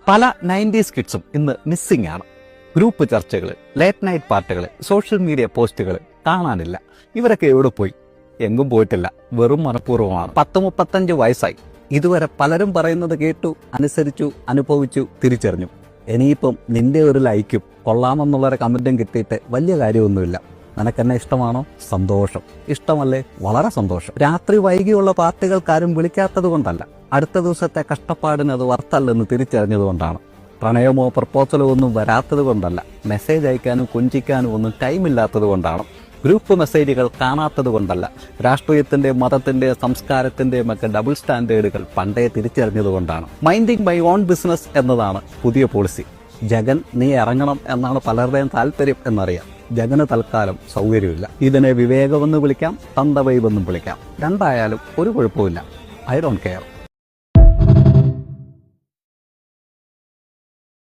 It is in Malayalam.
പല 90s കിഡ്സും ഇന്ന് മിസ്സിംഗ് ആണ്. ഗ്രൂപ്പ് ചർച്ചകൾ, ലേറ്റ് നൈറ്റ് പാർട്ടികൾ, സോഷ്യൽ മീഡിയ പോസ്റ്റുകൾ കാണാനില്ല. ഇവരൊക്കെ എവിടെ പോയി? എങ്ങും പോയിട്ടില്ല. വെറും മനഃപൂർവ്വമാണ്. 10-35 വയസ്സായി. ഇതുവരെ പലരും പറയുന്നത് കേട്ടു, അനുസരിച്ചു, അനുഭവിച്ചു, തിരിച്ചറിഞ്ഞു. ഇനിയിപ്പം നിന്റെ ഒരു ലൈക്കും കൊള്ളാമെന്നുള്ളൊരു കമന്റും കിട്ടിയിട്ട് വലിയ കാര്യമൊന്നുമില്ല. നിനക്കെന്നെ ഇഷ്ടമാണോ? സന്തോഷം. ഇഷ്ടമല്ലേ? വളരെ സന്തോഷം. രാത്രി വൈകിയുള്ള പാർട്ടികൾക്കാരും വിളിക്കാത്തത് കൊണ്ടല്ല, അടുത്ത ദിവസത്തെ കഷ്ടപ്പാടിന് അത് വರ್ತല്ലെന്ന് തിരിച്ചറിഞ്ഞതുകൊണ്ടാണ്. പ്രണയമോ പ്രപ്പോസലോ ഒന്നും വരാത്തത് കൊണ്ടല്ല, മെസ്സേജ് അയക്കാനും കൊഞ്ചിക്കാനും ഒന്നും ടൈമില്ലാത്തത് കൊണ്ടാണ്. ഗ്രൂപ്പ് മെസ്സേജുകൾ കാണാത്തത് കൊണ്ടല്ല, രാഷ്ട്രീയത്തിന്റെ, മതത്തിന്റെ, സംസ്കാരത്തിന്റെയും ഒക്കെ ഡബിൾ സ്റ്റാൻഡേർഡുകൾ പണ്ടേ തിരിച്ചറിഞ്ഞതുകൊണ്ടാണ്. മൈൻഡിങ് മൈ ഓൺ ബിസിനസ് എന്നതാണ് പുതിയ പോളിസി. ജഗൻ നീ ഇറങ്ങണം എന്നാണ് പലരുടെയും താല്പര്യം എന്നറിയാം. ജഗന് തൽക്കാലം സൗകര്യമില്ല. ഇതിനെ വിവേകമെന്ന് വിളിക്കാം, തന്തവൈബെന്നും വിളിക്കാം. രണ്ടായാലും ഒരു കുഴപ്പമില്ല. I don't care.